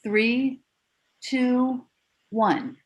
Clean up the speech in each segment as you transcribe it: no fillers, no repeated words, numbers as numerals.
3, 2, 1.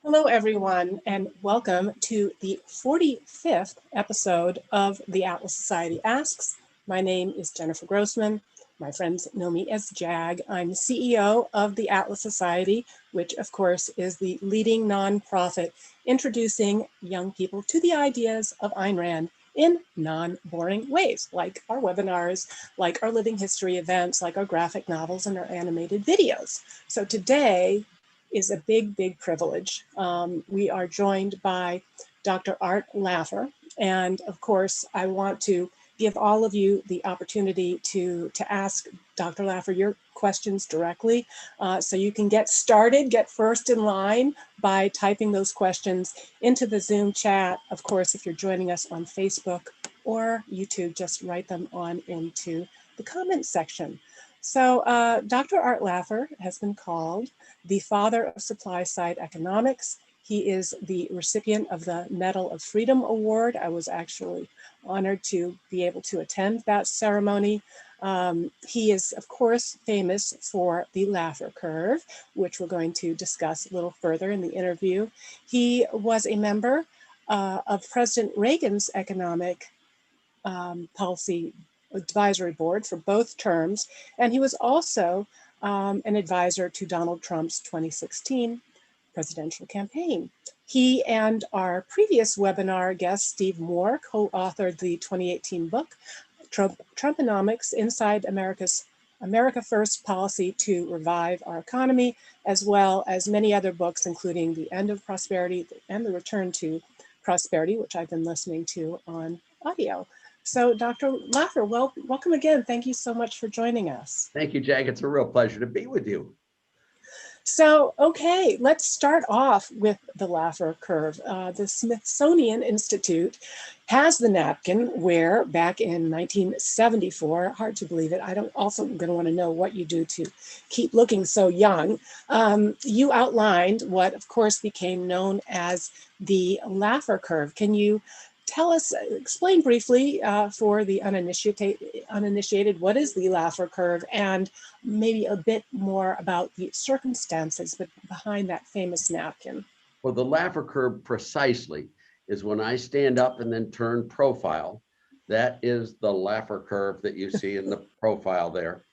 Hello, everyone, and welcome to the 45th episode of the Atlas Society Asks. My name is Jennifer Grossman. My friends know me as JAG. I'm the CEO of the Atlas Society, which, of course, is the leading nonprofit introducing young people to the ideas of Ayn Rand in non-boring ways, like our webinars, like our living history events, like our graphic novels and our animated videos. So today is a big privilege. We are joined by Dr. Art Laffer, and of course, I want to give all of you the opportunity to ask Dr. Laffer your questions directly. So you can get started, get first in line by typing those questions into the Zoom chat. Of course, if you're joining us on Facebook or YouTube, just write them on into the comment section. So Dr. Art Laffer has been called the father of supply-side economics. He is the recipient of the Medal of Freedom Award. I was actually honored to be able to attend that ceremony. He is, of course, famous for the Laffer Curve, which we're going to discuss a little further in the interview. He was a member of President Reagan's economic policy advisory board for both terms, and he was also an advisor to Donald Trump's 2016 presidential campaign. He and our previous webinar guest, Steve Moore, co-authored the 2018 book, Trumponomics, Inside America First Policy to Revive Our Economy, as well as many other books, including The End of Prosperity and The Return to Prosperity, which I've been listening to on audio. So Dr. Laffer, welcome again. Thank you so much for joining us. Thank you, Jag. It's a real pleasure to be with you. So, okay, let's start off with the Laffer Curve. The Smithsonian Institute has the napkin where back in 1974, hard to believe it, also going to want to know what you do to keep looking so young. You outlined what, of course, became known as the Laffer Curve. Can you explain briefly for the uninitiated, what is the Laffer Curve, and maybe a bit more about the circumstances behind that famous napkin? Well, the Laffer Curve precisely is when I stand up and then turn profile. That is the Laffer Curve that you see in the profile there.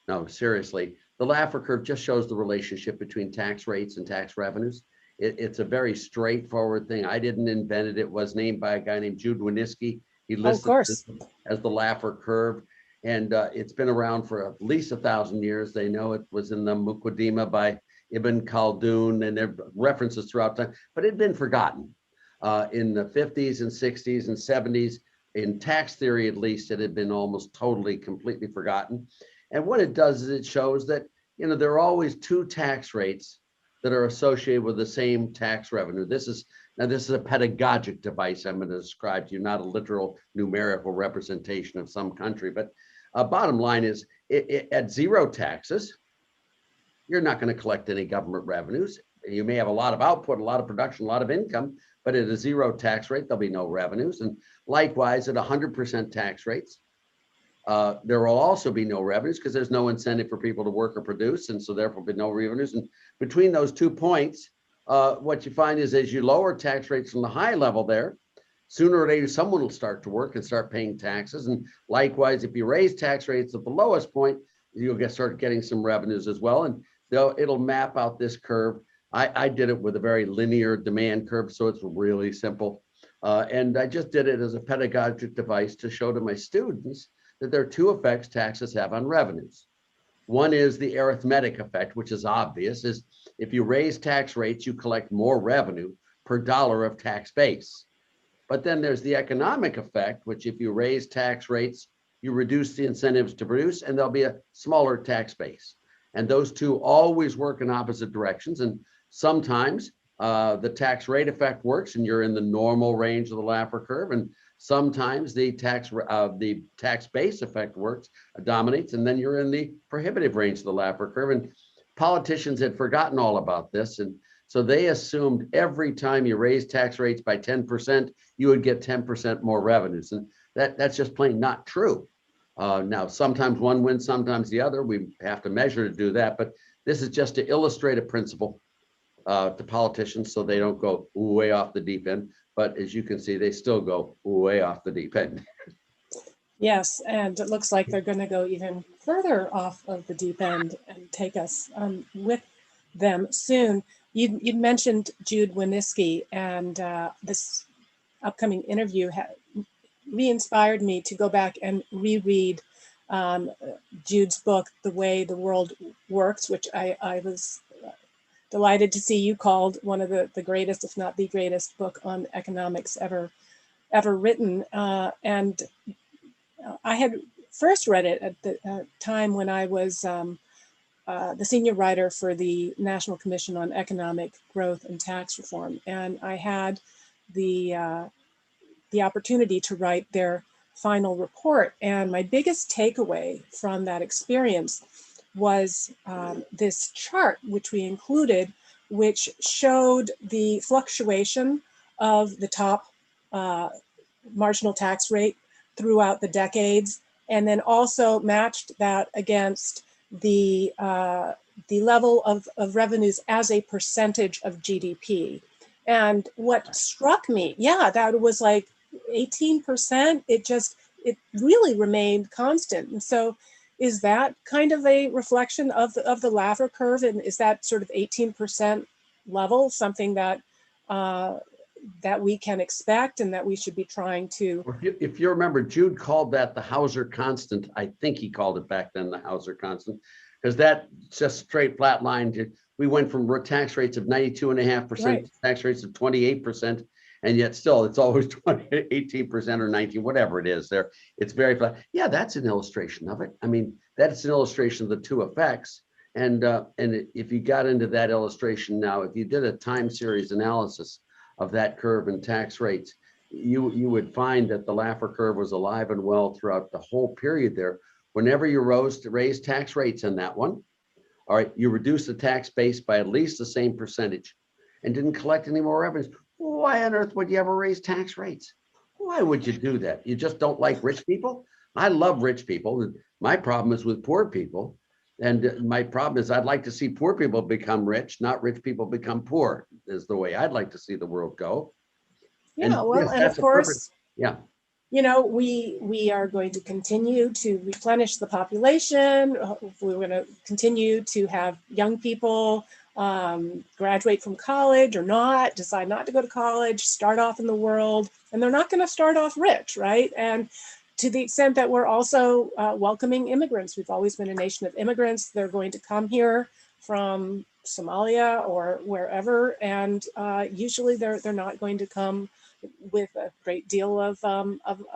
No, seriously, the Laffer Curve just shows the relationship between tax rates and tax revenues. It's a very straightforward thing. I didn't invent it. It was named by a guy named Jude Winniski. He listed this as the Laffer Curve. And it's been around for at least 1,000 years. They know it was in the Muqaddimah by Ibn Khaldun, and there are references throughout time, but it had been forgotten. In the 50s and 60s and 70s, in tax theory at least, it had been almost totally, completely forgotten. And what it does is it shows that, there are always two tax rates that are associated with the same tax revenue. This is a pedagogic device I'm going to describe to you, not a literal numerical representation of some country. But bottom line is, at zero taxes, you're not going to collect any government revenues. You may have a lot of output, a lot of production, a lot of income, but at a zero tax rate, there'll be no revenues. And likewise, at 100% tax rates, there will also be no revenues because there's no incentive for people to work or produce, and so therefore be no revenues. And between those 2 points, what you find is as you lower tax rates from the high level there, sooner or later someone will start to work and start paying taxes. And likewise, if you raise tax rates at the lowest point, you'll start getting some revenues as well. And it'll map out this curve. I did it with a very linear demand curve, so it's really simple. And I just did it as a pedagogic device to show to my students that there are two effects taxes have on revenues. One is the arithmetic effect, which is obvious, is if you raise tax rates, you collect more revenue per dollar of tax base. But then there's the economic effect, which if you raise tax rates, you reduce the incentives to produce, and there'll be a smaller tax base. And those two always work in opposite directions. And sometimes the tax rate effect works and you're in the normal range of the Laffer curve. And sometimes the tax base effect works, dominates, and then you're in the prohibitive range of the Laffer curve. And politicians had forgotten all about this. And so they assumed every time you raise tax rates by 10%, you would get 10% more revenues. And that's just plain not true. Now, sometimes one wins, sometimes the other. We have to measure to do that, but this is just to illustrate a principle to politicians so they don't go way off the deep end. But as you can see, they still go way off the deep end. Yes, and it looks like they're going to go even further off of the deep end and take us with them soon. You'd mentioned Jude Winniski, and this upcoming interview re-inspired me to go back and reread Jude's book, The Way the World Works, which I was delighted to see you called one of the greatest, if not the greatest book on economics ever written. And I had first read it at the time when I was the senior writer for the National Commission on Economic Growth and Tax Reform. And I had the opportunity to write their final report. And my biggest takeaway from that experience was this chart, which we included, which showed the fluctuation of the top marginal tax rate throughout the decades, and then also matched that against the level of revenues as a percentage of GDP. And what struck me, that was like 18%. It really remained constant. And so is that kind of a reflection of the Laffer curve? And is that sort of 18% level something that that we can expect and that we should be trying to? If you remember, Jude called that the Hauser Constant. I think he called it back then the Hauser Constant, because that just straight flat line. We went from tax rates of 92.5% Right. to tax rates of 28%. And yet still, it's always 18% or 19, whatever it is there. It's very flat. Yeah, that's an illustration of it. I mean, that's an illustration of the two effects. And if you got into that illustration now, if you did a time series analysis of that curve and tax rates, you would find that the Laffer curve was alive and well throughout the whole period there. Whenever you raised tax rates in that one, all right, you reduced the tax base by at least the same percentage and didn't collect any more revenues. Why on earth would you ever raise tax rates? Why would you do that? You just don't like rich people? I love rich people. My problem is with poor people. And my problem is I'd like to see poor people become rich, not rich people become poor, is the way I'd like to see the world go. Yeah, well, yes, and of that's a perfect, course, yeah. you know, we are going to continue to replenish the population. We're going to continue to have young people graduate from college or not, decide not to go to college, start off in the world, and they're not going to start off rich, right? And to the extent that we're also welcoming immigrants, we've always been a nation of immigrants. They're going to come here from Somalia or wherever, and usually they're not going to come with a great deal of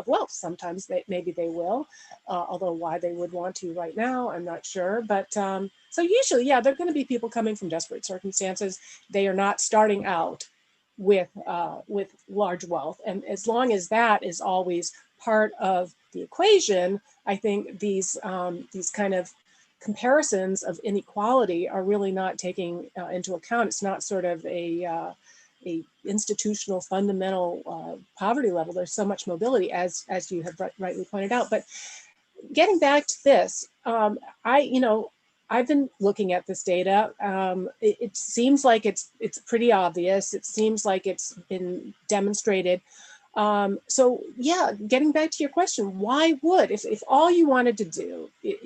wealth. Sometimes maybe they will, although why they would want to right now, I'm not sure. But so usually, yeah, they're going to be people coming from desperate circumstances. They are not starting out with large wealth, and as long as that is always part of the equation, I think these kind of comparisons of inequality are really not taking into account. It's not sort of a institutional fundamental poverty level. There's so much mobility, as you have rightly pointed out. But getting back to this, I've been looking at this data. It seems like it's pretty obvious. It seems like it's been demonstrated. So yeah, getting back to your question, why would, if all you wanted to do, if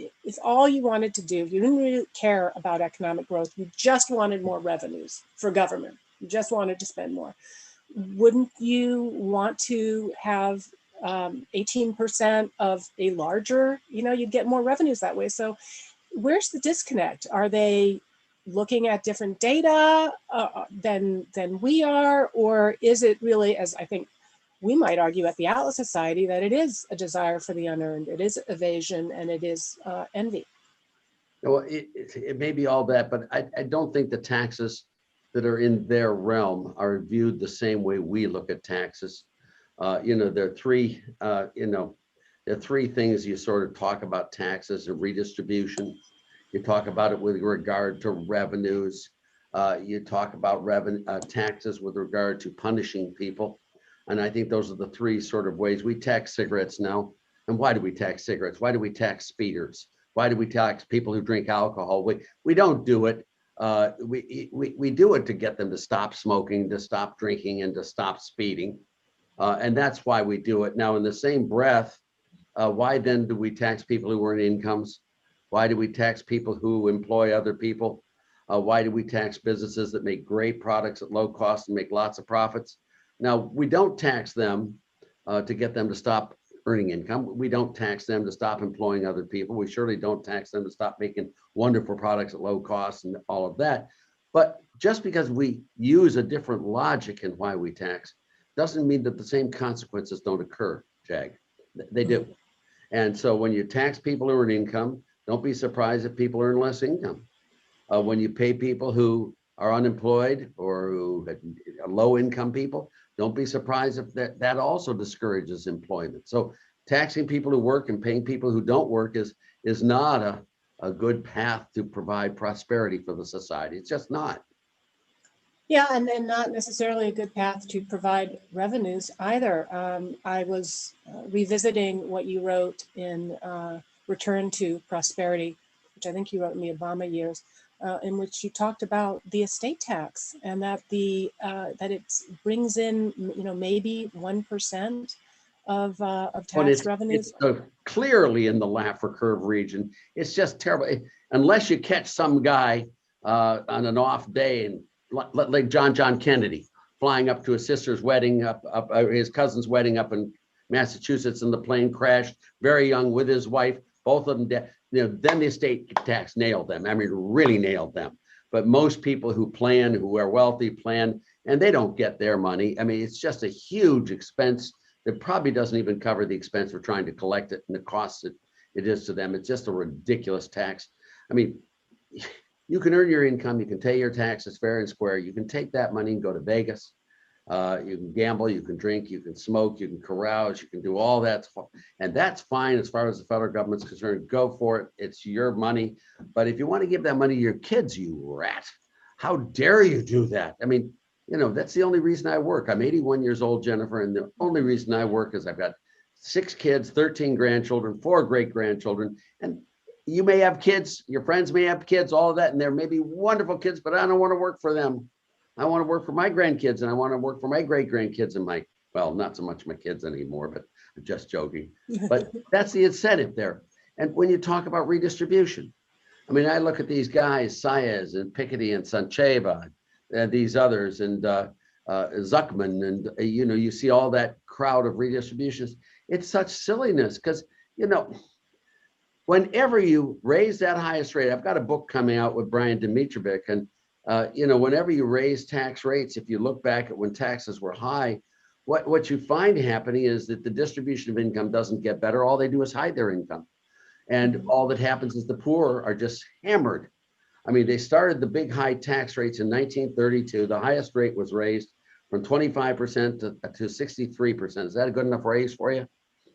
you didn't really care about economic growth, you just wanted more revenues for government, you just wanted to spend more, wouldn't you want to have 18% of a larger, you'd get more revenues that way. So where's the disconnect? Are they looking at different data than we are? Or is it really, as I think we might argue at the Atlas Society, that it is a desire for the unearned, it is evasion, and it is envy? Well, it may be all that, but I don't think the taxes that are in their realm are viewed the same way we look at taxes. There are three, there are three things you sort of talk about taxes and redistribution. You talk about it with regard to revenues. You talk about taxes with regard to punishing people. And I think those are the three sort of ways we tax cigarettes now. And why do we tax cigarettes? Why do we tax speeders? Why do we tax people who drink alcohol? We don't do it. We do it to get them to stop smoking, to stop drinking, and to stop speeding. And that's why we do it. Now, in the same breath, why then do we tax people who earn incomes? Why do we tax people who employ other people? Why do we tax businesses that make great products at low cost and make lots of profits? Now, we don't tax them to get them to stop earning income. We don't tax them to stop employing other people. We surely don't tax them to stop making wonderful products at low cost and all of that. But just because we use a different logic in why we tax doesn't mean that the same consequences don't occur, Jag. They do. And so when you tax people who earn income, don't be surprised if people earn less income. When you pay people who are unemployed or who are low income people, don't be surprised if that also discourages employment. So taxing people who work and paying people who don't work is not a good path to provide prosperity for the society. It's just not. Yeah, and not necessarily a good path to provide revenues either. I was revisiting what you wrote in Return to Prosperity, which I think you wrote in the Obama years, in which you talked about the estate tax and that that it brings in, maybe 1% of tax revenues. It's clearly in the Laffer Curve region. It's just terrible. Unless you catch some guy on an off day and like John Kennedy flying up to his sister's wedding, his cousin's wedding up in Massachusetts, and the plane crashed, very young with his wife, both of them dead. Then the estate tax nailed them. I mean, really nailed them. But most people who plan, who are wealthy, plan, and they don't get their money. I mean, it's just a huge expense that probably doesn't even cover the expense of trying to collect it and the costs that it is to them. It's just a ridiculous tax. I mean, you can earn your income, you can pay your taxes fair and square. You can take that money and go to Vegas. You can gamble, you can drink, you can smoke, you can carouse, you can do all that. And that's fine as far as the federal government's concerned. Go for it. It's your money. But if you want to give that money to your kids, you rat, how dare you do that? I mean, that's the only reason I work. I'm 81 years old, Jennifer, and the only reason I work is I've got 6 kids, 13 grandchildren, 4 great-grandchildren, and you may have kids, your friends may have kids, all of that, and they're maybe wonderful kids, but I don't want to work for them. I want to work for my grandkids, and I want to work for my great-grandkids and well, not so much my kids anymore, but I'm just joking. But that's the incentive there. And when you talk about redistribution, I mean, I look at these guys, Saez and Piketty and Sancheva, and these others, and Zuckman, and you see all that crowd of redistributions. It's such silliness because, whenever you raise that highest rate, I've got a book coming out with Brian Dimitrovic, and whenever you raise tax rates, if you look back at when taxes were high, what you find happening is that the distribution of income doesn't get better. All they do is hide their income. And all that happens is the poor are just hammered. I mean, they started the big high tax rates in 1932. The highest rate was raised from 25% to 63%. Is that a good enough raise for you?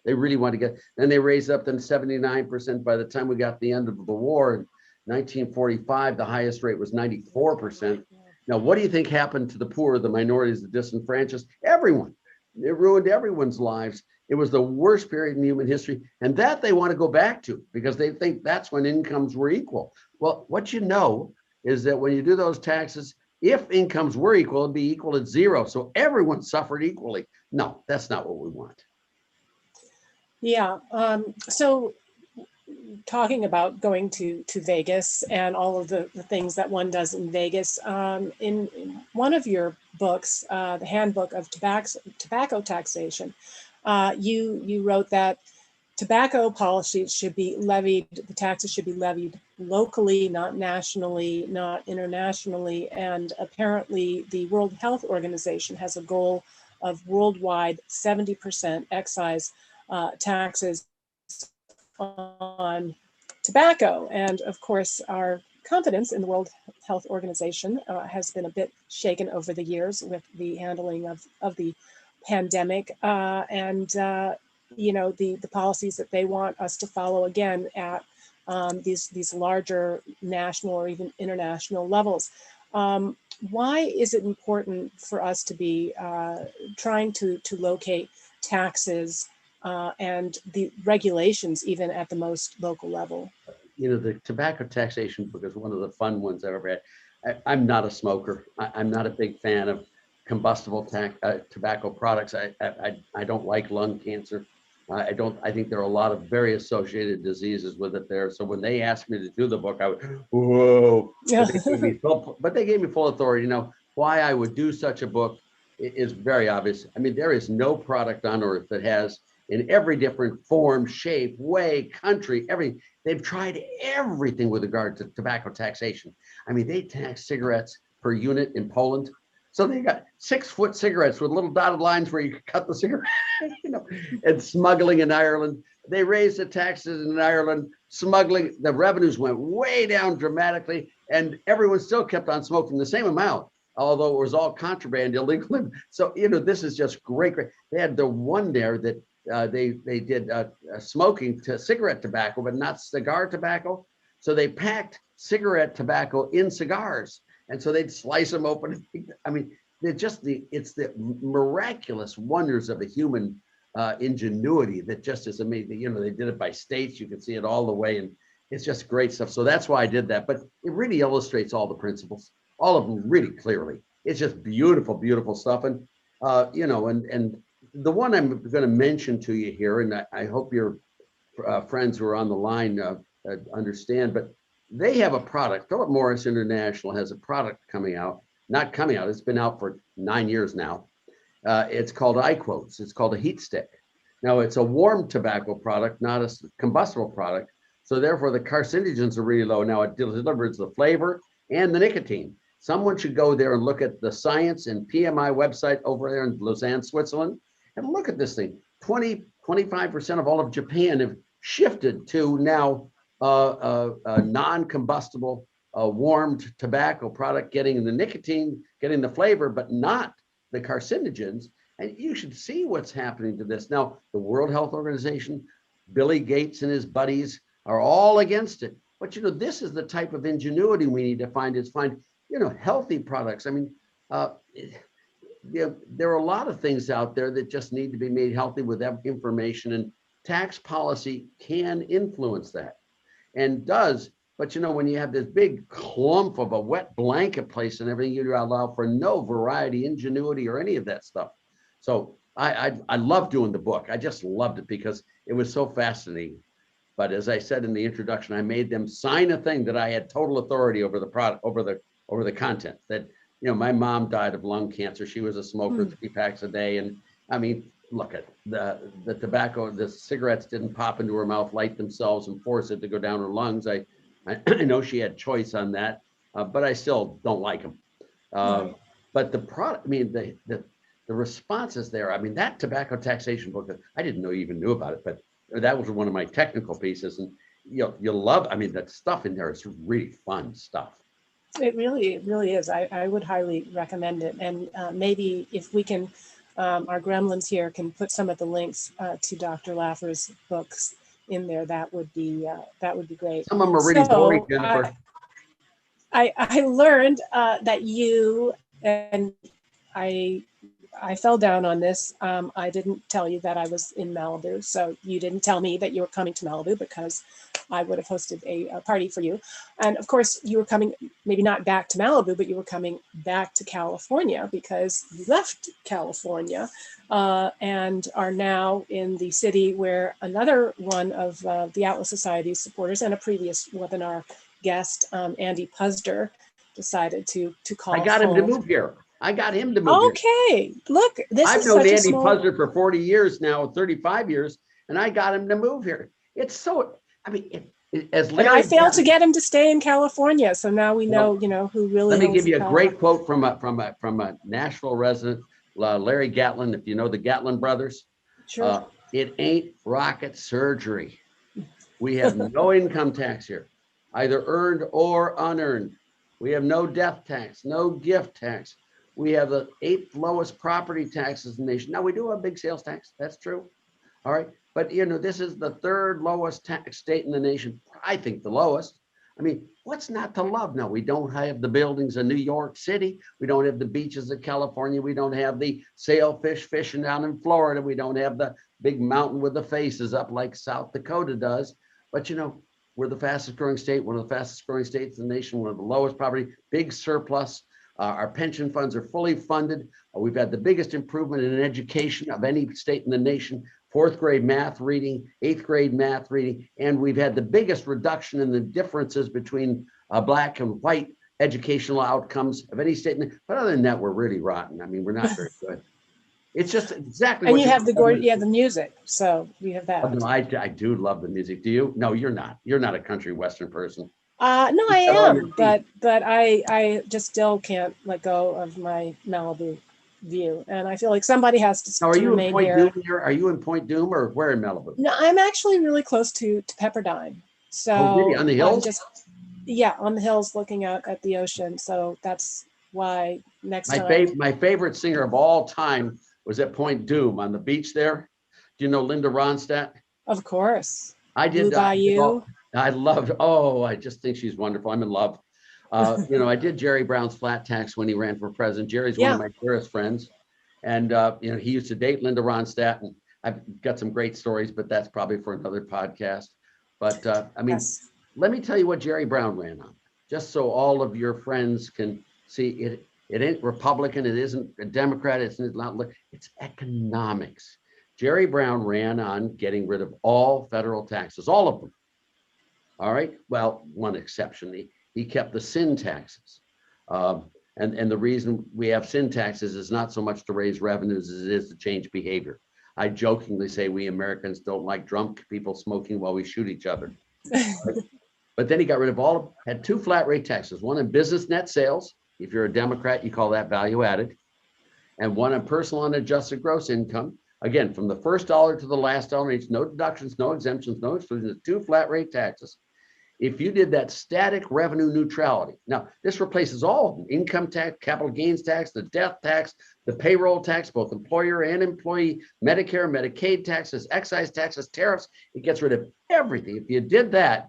They really want to get, then they raised up to 79%. By the time we got to the end of the war in 1945, the highest rate was 94%. Now, what do you think happened to the poor, the minorities, the disenfranchised? Everyone. It ruined everyone's lives. It was the worst period in human history, and that they want to go back to because they think that's when incomes were equal. Well, what you know is that when you do those taxes, if incomes were equal, it'd be equal at 0. So everyone suffered equally. No, that's not what we want. Yeah. So talking about going to Vegas and all of the things that one does in Vegas, in one of your books, the Handbook of Tobacco Taxation, you wrote that tobacco policies should be levied, the taxes should be levied locally, not nationally, not internationally. And apparently the World Health Organization has a goal of worldwide 70% excise taxes on tobacco. And of course, our confidence in the World Health Organization has been a bit shaken over the years with the handling of the pandemic and the policies that they want us to follow again at these larger national or even international levels. Why is it important for us to be trying to locate taxes and the regulations even at the most local level. You know, the tobacco taxation book is one of the fun ones I've ever had. I'm not a smoker. I'm not a big fan of combustible tobacco products. I don't like lung cancer. I think there are a lot of very associated diseases with it there. So when they asked me to do the book, I would, whoa, but they gave me full authority. You know, why I would do such a book is very obvious. I mean, there is no product on earth that has, in every different form, shape, way, country, everything. They've tried everything with regard to tobacco taxation. I mean, they tax cigarettes per unit in Poland. So they got 6-foot cigarettes with little dotted lines where you could cut the cigarette, you know, and smuggling in Ireland. They raised the taxes in Ireland, smuggling, the revenues went way down dramatically, and everyone still kept on smoking the same amount, although it was all contraband, illegal. So, you know, this is just great. They had the one there that they did smoking to cigarette tobacco, but not cigar tobacco. So they packed cigarette tobacco in cigars. And so they'd slice them open. I mean, it's the miraculous wonders of the human ingenuity that just is amazing. You know, they did it by states. You can see it all the way, and it's just great stuff. So that's why I did that. But it really illustrates all the principles, all of them really clearly. It's just beautiful, beautiful stuff. And you know, and the one I'm going to mention to you here, and I hope your friends who are on the line understand, but they have a product. Philip Morris International has a product coming out, not coming out, it's been out for 9 years now. It's called iQuotes. It's called a heat stick. Now, it's a warm tobacco product, not a combustible product. So therefore, the carcinogens are really low. Now, it delivers the flavor and the nicotine. Someone should go there and look at the Science and PMI website over there in Lausanne, Switzerland, and look at this thing. 25% of all of Japan have shifted to now a non-combustible warmed tobacco product, getting the nicotine, getting the flavor, but not the carcinogens. And you should see what's happening to this. Now, the World Health Organization, Billy Gates and his buddies are all against it. But, you know, this is the type of ingenuity we need to find, you know, healthy products. I mean, there are a lot of things out there that just need to be made healthy with information, and tax policy can influence that. And does, but you know, when you have this big clump of a wet blanket place and everything, you allow for no variety, ingenuity, or any of that stuff. So I love doing the book. I just loved it because it was so fascinating. But as I said in the introduction, I made them sign a thing that I had total authority over the product, over the content. That, you know, my mom died of lung cancer. She was a smoker, 3 packs a day, and I mean, look at the tobacco, the cigarettes didn't pop into her mouth, light themselves, and force it to go down her lungs. I know she had choice on that, but I still don't like them. But the product, I mean, the responses there. I mean, that tobacco taxation book, I didn't know you even knew about it, but that was one of my technical pieces. And you'll love. I mean, that stuff in there is really fun stuff. It really is. I would highly recommend it. And maybe if we can. Our gremlins here can put some of the links to Dr. Laffer's books in there. That would be great. Some of them are really boring, Jennifer. I learned that you, and I fell down on this. I didn't tell you that I was in Malibu, so you didn't tell me that you were coming to Malibu because I would have hosted a party for you. And of course, you were coming, maybe not back to Malibu, but you were coming back to California because you left California and are now in the city where another one of the Atlas Society's supporters and a previous webinar guest, Andy Puzder, decided to call. I got him to move here. I got him to move here. Look, this I've is known such Andy a small... Puzder for 40 years now, 35 years, and I got him to move here. It's so, I mean, as Larry, and I failed to get him to stay in California, so now we know, well, you know, who really. Let me give you a great quote from a Nashville resident, Larry Gatlin. If you know the Gatlin brothers, sure. It ain't rocket surgery. We have no income tax here, either earned or unearned. We have no death tax, no gift tax. We have the 8th lowest property taxes in the nation. Now, we do have a big sales tax. That's true. All right. But, you know, this is the 3rd lowest tax state in the nation. I think the lowest. I mean, what's not to love? No, we don't have the buildings of New York City. We don't have the beaches of California. We don't have the sailfish fishing down in Florida. We don't have the big mountain with the faces up like South Dakota does. But we're the fastest growing state, one of the fastest growing states in the nation, one of the lowest poverty, big surplus. Our pension funds are fully funded. We've had the biggest improvement in education of any state in the nation, 4th grade math reading, 8th grade math reading, and we've had the biggest reduction in the differences between black and white educational outcomes of any state. But other than that, we're really rotten. I mean, we're not very good. It's just exactly And what you have the music, so you have that. No, I do love the music. Do you? No, you're not. You're not a country western person. No, I am, but I just still can't let go of my Malibu view, and I feel like somebody has to. Now, are you in Point here. Doom here? Are you in Point Doom or where in Malibu? No, I'm actually really close to Pepperdine. So really? On the hills? On the hills, looking out at the ocean. So that's why next time. My favorite singer of all time was at Point Doom on the beach there. Do you know Linda Ronstadt? Of course. I did. Bayou. I loved. Oh, I just think she's wonderful. I'm in love. I did Jerry Brown's Flat Tax when he ran for president. Jerry's one of my dearest friends, and he used to date Linda Ronstadt, and I've got some great stories, but that's probably for another podcast. But let me tell you what Jerry Brown ran on, just so all of your friends can see it. It ain't Republican. It isn't a Democrat. It's economics. Jerry Brown ran on getting rid of all federal taxes, all of them. All right. Well, one exception. He kept the sin taxes. And the reason we have sin taxes is not so much to raise revenues as it is to change behavior. I jokingly say we Americans don't like drunk people smoking while we shoot each other. But then he got rid of had 2 flat rate taxes, one on business net sales. If you're a Democrat, you call that value added, and one on personal unadjusted gross income. Again, from the first dollar to the last dollar, it's no deductions, no exemptions, no exclusions, 2 flat rate taxes. If you did that static revenue neutrality, now this replaces all of them: income tax, capital gains tax, the death tax, the payroll tax, both employer and employee, Medicare, Medicaid taxes, excise taxes, tariffs. It gets rid of everything. If you did that,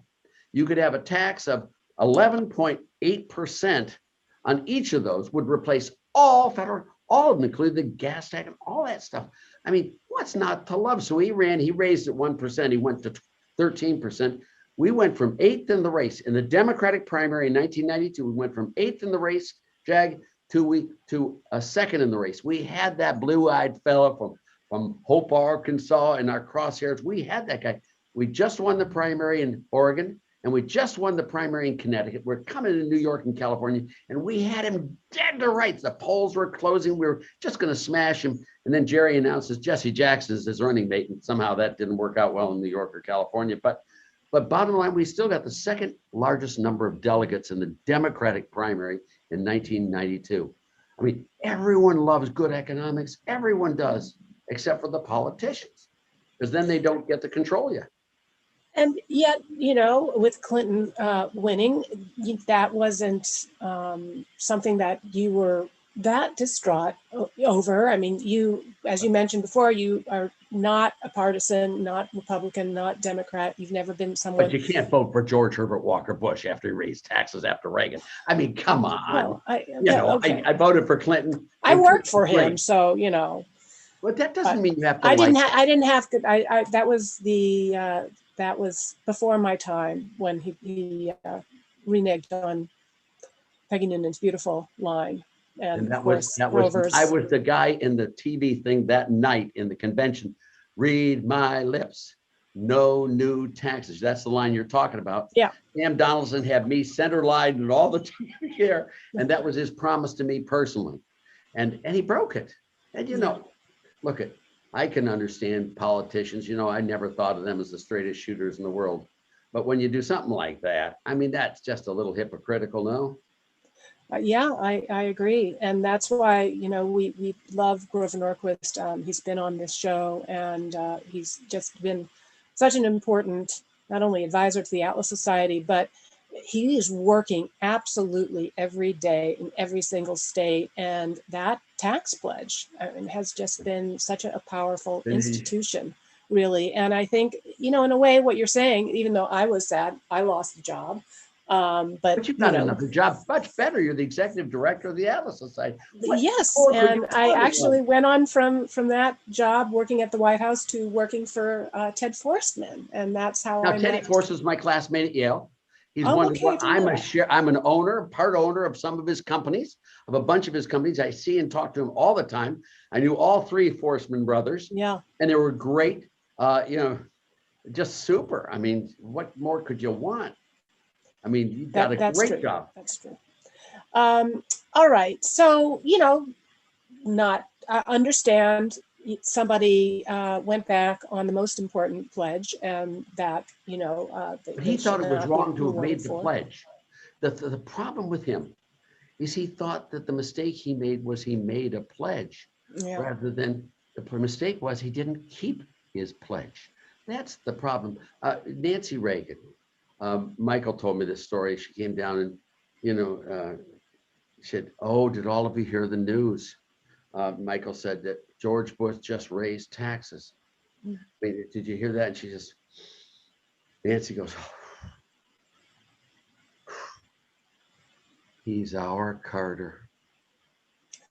you could have a tax of 11.8% on each of those, would replace all federal, all of them, including the gas tax and all that stuff. I mean, what's not to love? So he raised it 1%. He went to 13%. We went from 8th in the race in the Democratic primary in 1992. We went from 8th in the race, Jag, to a 2nd in the race. We had that blue-eyed fella from Hope, Arkansas, in our crosshairs. We had that guy. We just won the primary in Oregon, and we just won the primary in Connecticut. We're coming to New York and California, and we had him dead to rights. The polls were closing. We were just going to smash him. And then Jerry announces Jesse Jackson is his running mate, and somehow that didn't work out well in New York or California. But bottom line, we still got the 2nd largest number of delegates in the Democratic primary in 1992. I mean, everyone loves good economics. Everyone does, except for the politicians, because then they don't get to control you. And yet, with Clinton winning, that wasn't something that you were that distraught over. I mean, as you mentioned before, you are not a partisan, not Republican, not Democrat. You've never been someone. But you can't vote for George Herbert Walker Bush after he raised taxes after Reagan. I mean, come on. Well, I voted for Clinton. I worked for him, so Well, that doesn't mean you have to. I didn't have to. That was before my time when he reneged on Peggy Noonan's beautiful line. And that was I was the guy in the TV thing that night in the convention. Read my lips. No new taxes. That's the line you're talking about. Yeah. Sam Donaldson had me center line and all the TV here. And that was his promise to me personally. And he broke it. And look, I can understand politicians. I never thought of them as the straightest shooters in the world. But when you do something like that, I mean, that's just a little hypocritical, no? Yeah, I agree. And that's why, we love Grover Norquist. He's been on this show, and he's just been such an important, not only advisor to the Atlas Society, but he is working absolutely every day in every single state. And that tax pledge has just been such a powerful institution, really. And I think, in a way, what you're saying, even though I was sad, I lost the job. But you've got another job, much better. You're the executive director of the Atlas Society. Yes, and I actually went on from that job working at the White House to working for Ted Forstmann, and that's how I met. Teddy Forst is my classmate at Yale. He's I'm an owner, part owner of some of his companies, of a bunch of his companies. I see and talk to him all the time. I knew all three Forstmann brothers. Yeah. And they were great, just super. I mean, what more could you want? I mean, you've got a great job. That's true. All right. So, I understand somebody went back on the most important pledge, and that, but he thought it was wrong to have made the pledge. The problem with him is he thought that the mistake he made was he made a pledge, rather than the mistake was he didn't keep his pledge. That's the problem. Nancy Reagan, Michael told me this story. She came down and, she said, "Oh, did all of you hear the news?" Michael said that George Bush just raised taxes. I mean, did you hear that? And she just, Nancy goes, "He's our Carter."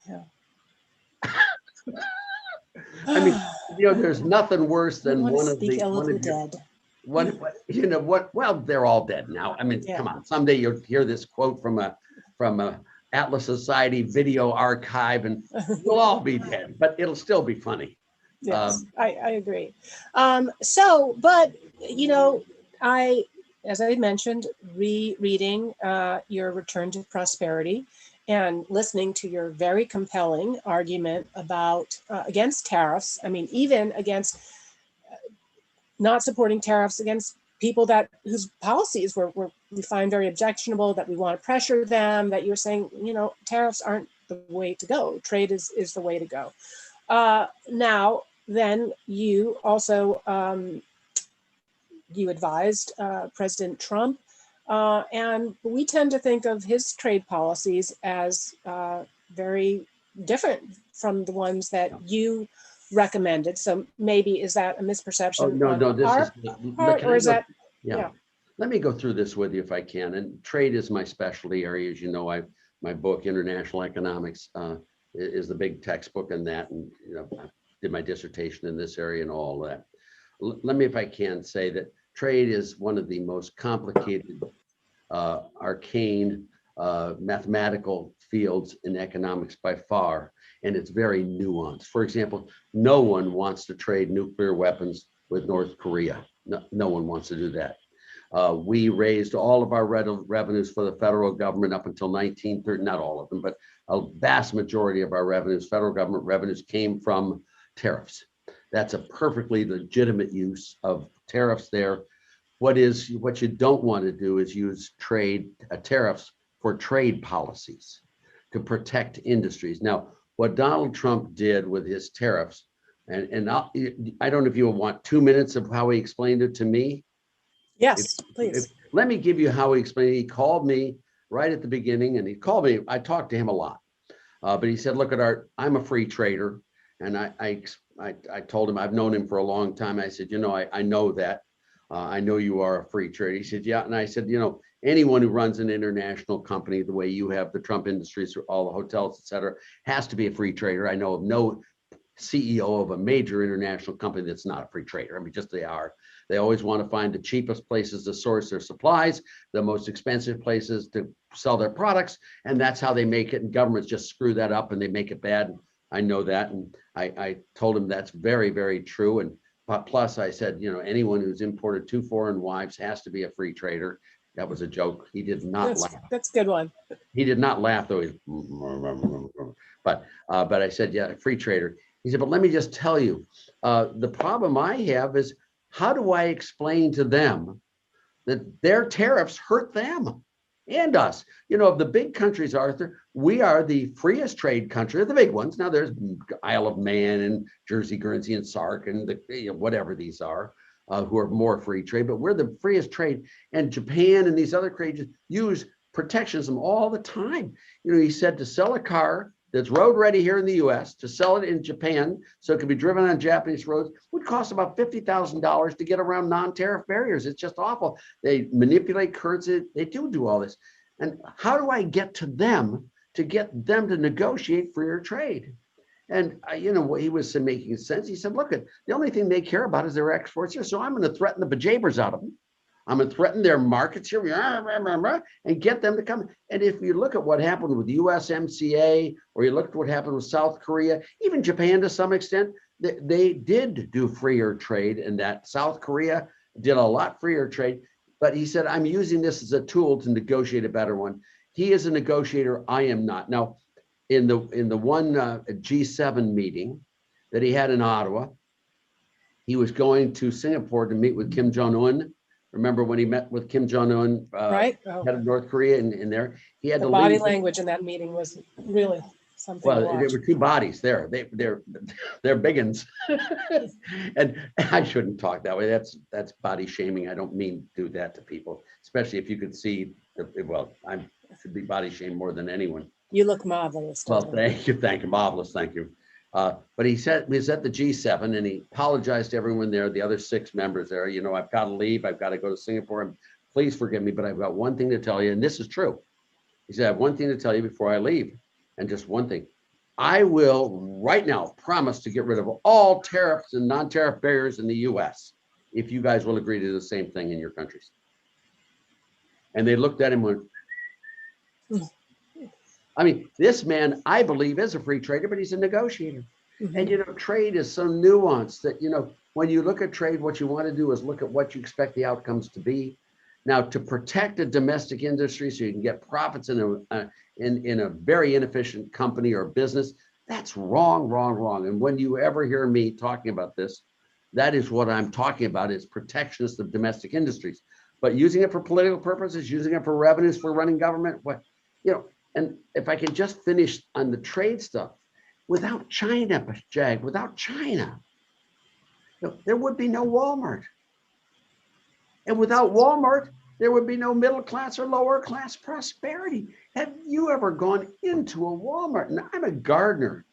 Yeah. I mean, there's nothing worse than one of the dead. Well, they're all dead now. I mean, come on. Someday you'll hear this quote from a Atlas Society video archive, and we'll all be dead, but it'll still be funny. Yes, I agree. As I mentioned, rereading your Return to Prosperity and listening to your very compelling argument about against tariffs. I mean, even against not supporting tariffs against people whose policies we find very objectionable, that we want to pressure them, that you're saying, tariffs aren't the way to go. Trade is the way to go. Now, then you also, you advised President Trump, and we tend to think of his trade policies as very different from the ones that you recommended. So maybe is that a misperception? Oh, no, this is Let me go through this with you if I can. And trade is my specialty area. As you know, my book, International Economics, is the big textbook in that. And I did my dissertation in this area and all that. Let me, if I can, say that trade is one of the most complicated, arcane, mathematical fields in economics by far, and it's very nuanced. For example, no one wants to trade nuclear weapons with North Korea. No one wants to do that. We raised all of our revenues for the federal government up until 1930, not all of them, but a vast majority of our revenues, federal government revenues, came from tariffs. That's a perfectly legitimate use of tariffs there. What you don't want to do is use tariffs for trade policies to protect industries. Now, what Donald Trump did with his tariffs, and I don't know if you want 2 minutes of how he explained it to me. Yes, please. Let me give you how he explained it. He called me right at the beginning, and he called me. I talked to him a lot, but he said, "Look, Art, I'm a free trader," and I told him I've known him for a long time. I said, I know that. I know you are a free trader. He said, yeah. And I said, anyone who runs an international company the way you have, the Trump Industries, all the hotels, et cetera, has to be a free trader. I know of no CEO of a major international company that's not a free trader. I mean, just they are. They always want to find the cheapest places to source their supplies, the most expensive places to sell their products, and that's how they make it. And governments just screw that up and they make it bad. I know that, and I told him that's very, very true. And plus, I said, anyone who's imported 2 foreign wives has to be a free trader. That was a joke. He did not laugh. That's a good one. He did not laugh, though. But I said, yeah, free trader. He said, but let me just tell you, the problem I have is, how do I explain to them that their tariffs hurt them and us? Of the big countries, Arthur, we are the freest trade country of the big ones. Now there's Isle of Man and Jersey, Guernsey, and Sark, and whatever these are, who are more free trade, but we're the freest trade. And Japan and these other countries use protectionism all the time. He said to sell a car that's road ready here in the US to sell it in Japan so it can be driven on Japanese roads would cost about $50,000 to get around non-tariff barriers. It's just awful. They manipulate currency. They do all this. And how do I get to them to get them to negotiate freer trade? And you know, he was making sense. He said, look, the only thing they care about is their exports here. So I'm going to threaten the bejabbers out of them. I'm going to threaten their markets here and get them to come. And if you look at what happened with USMCA, or you look at what happened with South Korea, even Japan to some extent, they did do freer trade, and that South Korea did a lot freer trade. But he said, I'm using this as a tool to negotiate a better one. He is a negotiator. I am not. Now, in the one G7 meeting that he had in Ottawa, he was going to Singapore to meet with Kim Jong-un. Remember when he met with Kim Jong-un, right? head of North Korea, in there, he had The to body leave. language in that meeting was really something. Well, there were two bodies there. They're big uns. And I shouldn't talk that way. That's body shaming. I don't mean to do that to people, especially if you could see. Well, I should be body shamed more than anyone. You look marvelous. Well, thank you, marvelous, thank you. But he was at the G7, and he apologized to everyone there, the other 6 members there. You know, I've got to leave. I've got to go to Singapore. And please forgive me, but I've got one thing to tell you, and this is true. He said, I have one thing to tell you before I leave, and just one thing. I will right now promise to get rid of all tariffs and non-tariff barriers in the US if you guys will agree to do the same thing in your countries. And they looked at him and went, I mean, this man, I believe, is a free trader, but he's a negotiator. Mm-hmm. And, you know, trade is so nuanced that, you know, when you look at trade, what you want to do is look at what you expect the outcomes to be. Now, to protect a domestic industry so you can get profits in a very inefficient company or business, that's wrong. And when you ever hear me talking about this, that is what I'm talking about, is protectionist of domestic industries. But using it for political purposes, using it for revenues for running government, what, you know. And if I can just finish on the trade stuff, without China, Jag, without China, you know, there would be no Walmart. And without Walmart, there would be no middle class or lower class prosperity. Have you ever gone into a Walmart? And I'm a gardener,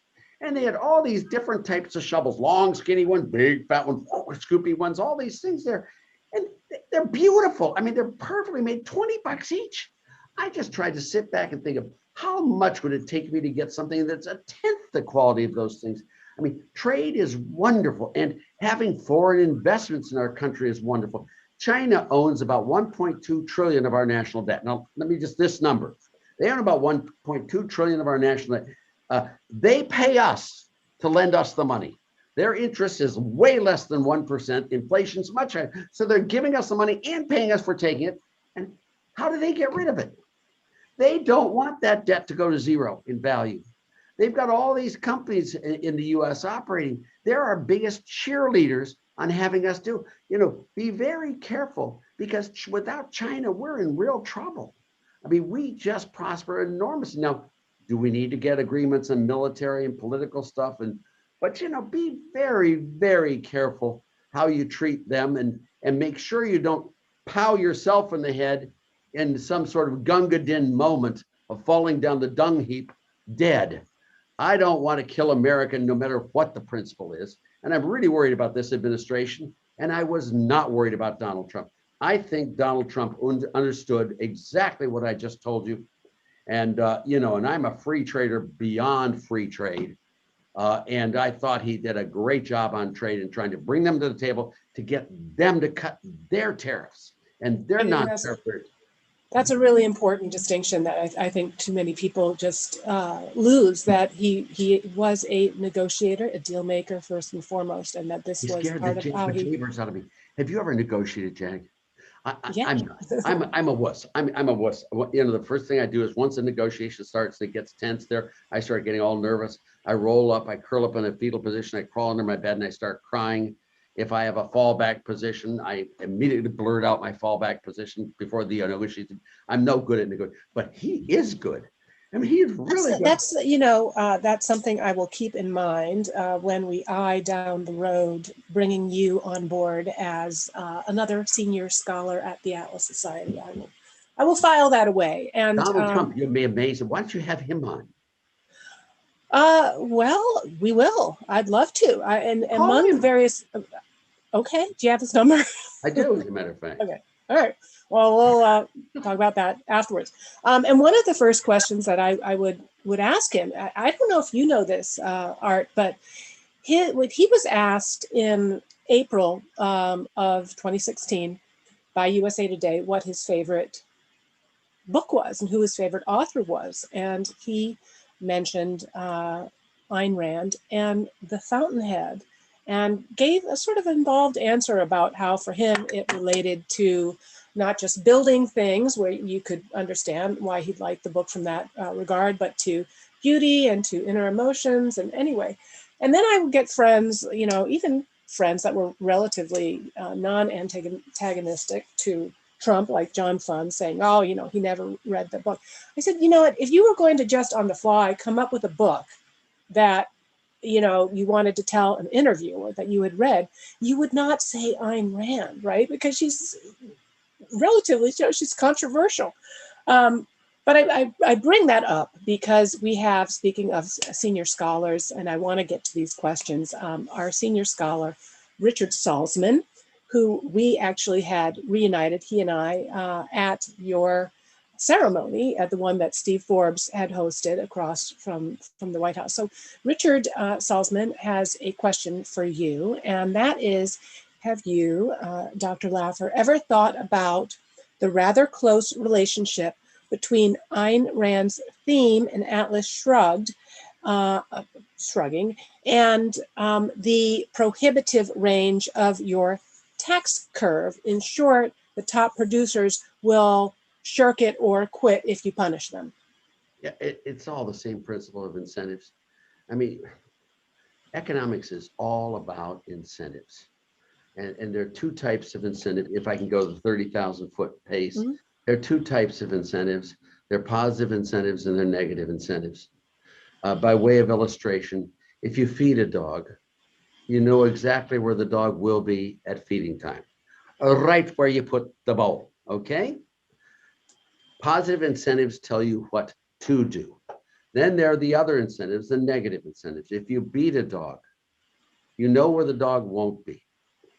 and they had all these different types of shovels, long, skinny one, big, fat one, scoopy ones, all these things there. And they're beautiful. I mean, they're perfectly made, $20 each. I just tried to sit back and think of how much would it take me to get something that's a 10th the quality of those things. I mean, trade is wonderful, and having foreign investments in our country is wonderful. China owns about 1.2 trillion of our national debt. Now, let me just, this number. They own about 1.2 trillion of our national debt. They pay us to lend us the money. Their interest is way less than 1%. Inflation's much higher. So they're giving us the money and paying us for taking it. And how do they get rid of it? They don't want that debt to go to zero in value. They've got all these companies in the US operating. They're our biggest cheerleaders on having us do, you know, be very careful, because without China, we're in real trouble. I mean, we just prosper enormously. Now, do we need to get agreements on military and political stuff? But, you know, be very, very careful how you treat them, and make sure you don't pow yourself in the head in some sort of Gunga Din moment of falling down the dung heap dead. I don't want to kill America no matter what the principle is. And I'm really worried about this administration. And I was not worried about Donald Trump. I think Donald Trump understood exactly what I just told you. And, you know, and I'm a free trader beyond free trade. And I thought he did a great job on trade and trying to bring them to the table to get them to cut their tariffs. And they're not tariff barriers. That's a really important distinction that I think too many people just lose, that he was a negotiator, a deal maker first and foremost, and that this was part of how he... Out of me. Have you ever negotiated, Jag? Yeah. I'm a wuss. I'm a wuss. You know, the first thing I do is once the negotiation starts, it gets tense there, I start getting all nervous. I roll up, I curl up in a fetal position, I crawl under my bed, and I start crying. If I have a fallback position, I immediately blurt out my fallback position before the negotiation. I'm no good at negotiating, but he is good. I mean, he's really good. That's, you know, that's something I will keep in mind when we eye down the road, bringing you on board as another senior scholar at the Atlas Society. I will file that away. And Donald Trump, you'd be amazing. Why don't you have him on? Well, we will. I'd love to. And Call among the him. various, okay, do you have his number? I do, as a matter of fact. Okay. All right. Well, we'll talk about that afterwards. And one of the first questions that I would ask him, I don't know if you know this, Art, but he was asked in April of 2016 by USA Today what his favorite book was and who his favorite author was. And he mentioned Ayn Rand and The Fountainhead, and gave a sort of involved answer about how for him it related to not just building things, where you could understand why he liked the book from that regard, but to beauty and to inner emotions. And anyway, and then I would get friends, even friends that were relatively non-antagonistic to Trump, like John Fund, saying, oh, he never read the book. I said, you know what, if you were going to just on the fly come up with a book that, you wanted to tell an interviewer that you had read, you would not say Ayn Rand, right? Because she's relatively, she's controversial. But I bring that up because we have, speaking of senior scholars, and I want to get to these questions, our senior scholar, Richard Salzman, who we actually had reunited, he and I, at your ceremony, at the one that Steve Forbes had hosted across from the White House. So Richard Salzman has a question for you, and that is, have you, Dr. Laffer, ever thought about the rather close relationship between Ayn Rand's theme in Atlas Shrugged, shrugging, and the prohibitive range of your tax curve? In short, the top producers will shirk it or quit if you punish them. Yeah, it's all the same principle of incentives. I mean, economics is all about incentives. And there are two types of incentive. If I can go the 30,000 foot pace, there are two types of incentives. They're positive incentives and they're negative incentives. By way of illustration, if you feed a dog, you know exactly where the dog will be at feeding time, right where you put the bowl, okay? Positive incentives tell you what to do. Then there are the other incentives, the negative incentives. If you beat a dog, you know where the dog won't be.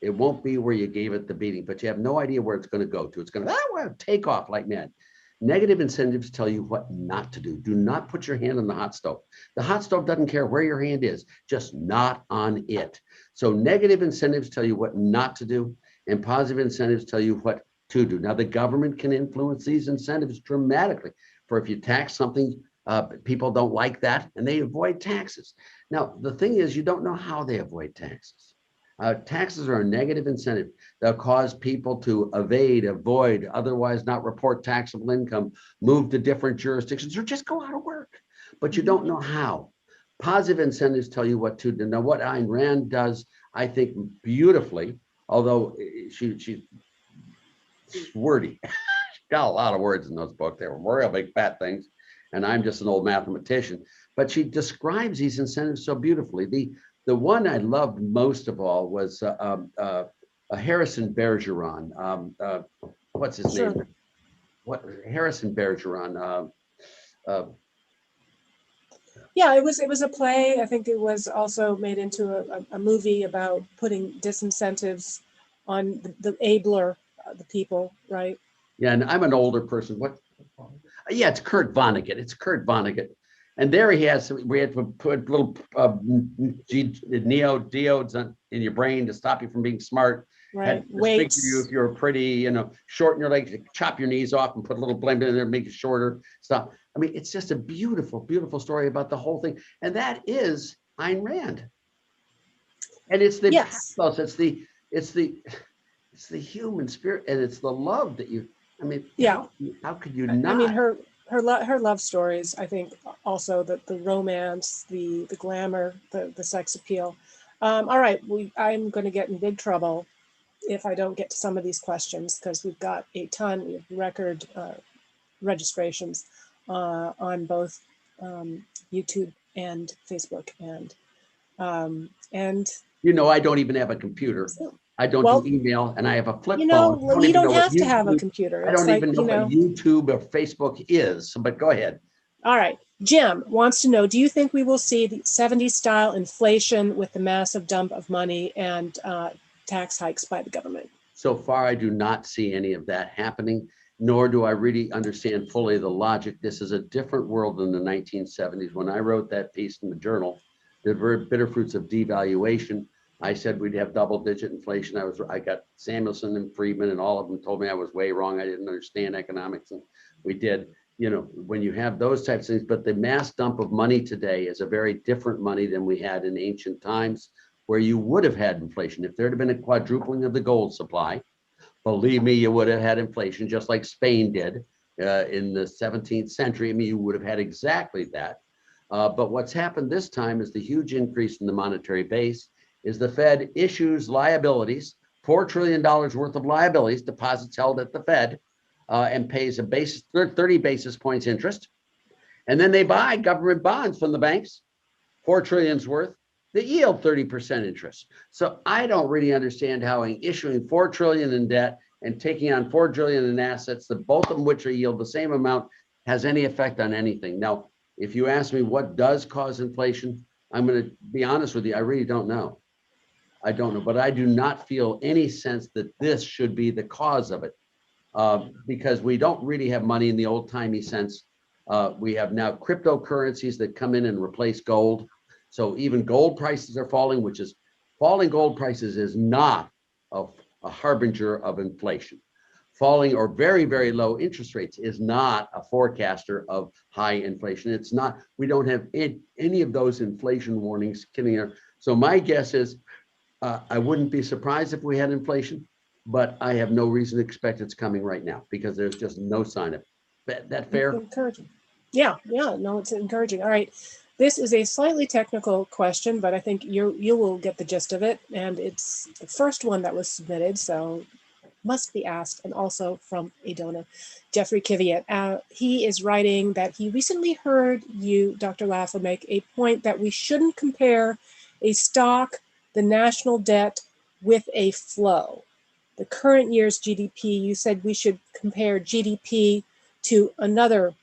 It won't be where you gave it the beating, but you have no idea where it's going to go to. It's going to take off like mad. Negative incentives tell you what not to do. Do not put your hand on the hot stove. The hot stove doesn't care where your hand is, just not on it. So negative incentives tell you what not to do, and positive incentives tell you what to do. Now, the government can influence these incentives dramatically. For if you tax something, people don't like that, and they avoid taxes. Now, the thing is, you don't know how they avoid taxes. Taxes are a negative incentive. They'll cause people to evade, avoid, otherwise not report taxable income, move to different jurisdictions, or just go out of work. But you don't know how. Positive incentives tell you what to do. Now, what Ayn Rand does, I think, beautifully, although she's wordy. She got a lot of words in those books. They were real big fat things. And I'm just an old mathematician. But she describes these incentives so beautifully. The one I loved most of all was Harrison Bergeron. What's his name? What Harrison Bergeron? Yeah, it was a play. I think it was also made into a movie about putting disincentives on the abler, the people, right? Yeah, and I'm an older person. What? Yeah, it's Kurt Vonnegut. It's Kurt Vonnegut. And there we had to put little neodynes in your brain to stop you from being smart. Right. Had to figure you if you're pretty, short in your legs, chop your knees off and put a little blend in there, make it shorter. Stuff. I mean, it's just a beautiful, beautiful story about the whole thing. And that is Ayn Rand. And it's the pathos, it's the human spirit, and it's the love that you. I mean, yeah. How could you not? I mean, her love stories, I think, also the romance, the glamour, the sex appeal. All right, I'm going to get in big trouble if I don't get to some of these questions, because we've got a ton of record registrations on both YouTube and Facebook, and I don't even have a computer. I don't do email, and I have a flip phone. You don't have to have a computer. I don't even know what YouTube or Facebook is, but go ahead. All right. Jim wants to know, do you think we will see the 70s style inflation with the massive dump of money and tax hikes by the government? So far, I do not see any of that happening, nor do I really understand fully the logic. This is a different world than the 1970s. When I wrote that piece in the journal, The Very Bitter Fruits of Devaluation, I said we'd have double-digit inflation. I got Samuelson and Friedman and all of them told me I was way wrong. I didn't understand economics, and we did. You know, when you have those types of things, but the mass dump of money today is a very different money than we had in ancient times, where you would have had inflation. If there had been a quadrupling of the gold supply, believe me, you would have had inflation just like Spain did in the 17th century. I mean, you would have had exactly that. But what's happened this time is the huge increase in the monetary base is the Fed issues liabilities, $4 trillion worth of liabilities, deposits held at the Fed, and pays a 30 basis points interest. And then they buy government bonds from the banks, 4 trillion worth, that yield 30% interest. So I don't really understand how issuing 4 trillion in debt and taking on 4 trillion in assets, that both of them which are yield the same amount, has any effect on anything. Now, if you ask me what does cause inflation, I'm going to be honest with you, I really don't know. I don't know, but I do not feel any sense that this should be the cause of it, because we don't really have money in the old-timey sense. We have now cryptocurrencies that come in and replace gold. So even gold prices are falling, which is falling gold prices is not a harbinger of inflation. Falling or very, very low interest rates is not a forecaster of high inflation. It's not, we don't have any of those inflation warnings coming here. So my guess is I wouldn't be surprised if we had inflation, but I have no reason to expect it's coming right now because there's just no sign of it. That fair? Encouraging. Yeah, no, it's encouraging. All right. This is a slightly technical question, but I think you will get the gist of it. And it's the first one that was submitted, so must be asked, and also from a donor, Jeffrey Kiviat. He is writing that he recently heard you, Dr. Laffer, make a point that we shouldn't compare a stock, the national debt, with a flow. The current year's GDP, you said we should compare GDP to another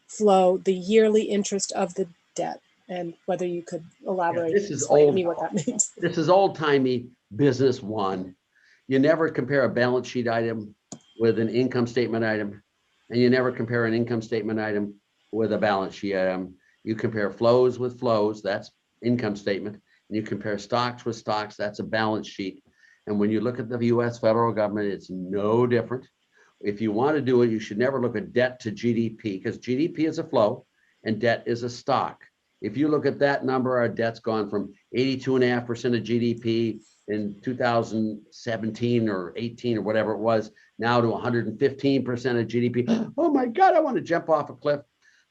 flow, the yearly interest of the debt, and whether you could elaborate, this is explain old, to me what that means. This is old-timey business one. You never compare a balance sheet item with an income statement item, and you never compare an income statement item with a balance sheet item. You compare flows with flows, that's income statement, and you compare stocks with stocks, that's a balance sheet. And when you look at the US federal government, it's no different. If you want to do it, you should never look at debt to GDP, because GDP is a flow and debt is a stock. If you look at that number, our debt's gone from 82.5% of GDP in 2017 or 18 or whatever it was, now to 115% of GDP. Oh my God, I want to jump off a cliff.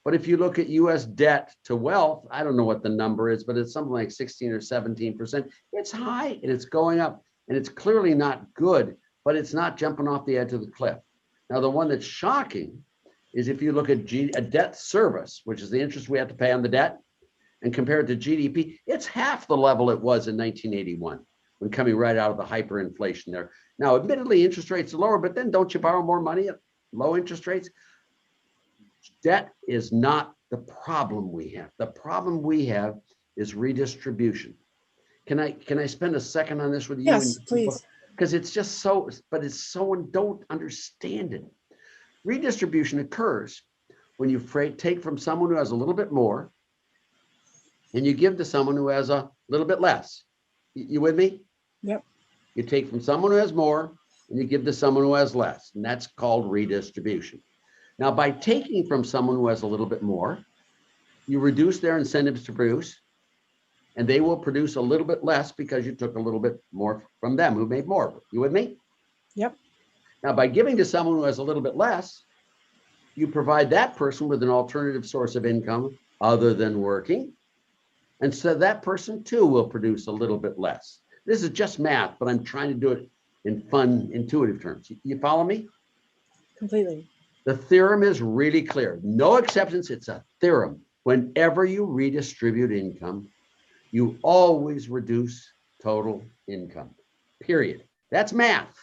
But if you look at US debt to wealth, I don't know what the number is, but it's something like 16 or 17%. It's high and it's going up, and it's clearly not good, but it's not jumping off the edge of the cliff. Now, the one that's shocking is if you look at a debt service, which is the interest we have to pay on the debt, and compare it to GDP, it's half the level it was in 1981 when coming right out of the hyperinflation there. Now, admittedly, interest rates are lower, but then don't you borrow more money at low interest rates? Debt is not the problem we have. The problem we have is redistribution. Can I spend a second on this with you? Yes, please. Because it's just so, but it's so, and don't understand it. Redistribution occurs when you take from someone who has a little bit more and you give to someone who has a little bit less. You with me? Yep. You take from someone who has more and you give to someone who has less, and that's called redistribution. Now, by taking from someone who has a little bit more, you reduce their incentives to produce, and they will produce a little bit less because you took a little bit more from them who made more. You with me? Yep. Now, by giving to someone who has a little bit less, you provide that person with an alternative source of income other than working. And so that person too will produce a little bit less. This is just math, but I'm trying to do it in fun, intuitive terms. You follow me? Completely. The theorem is really clear. No exceptions, it's a theorem. Whenever you redistribute income, you always reduce total income, period. That's math.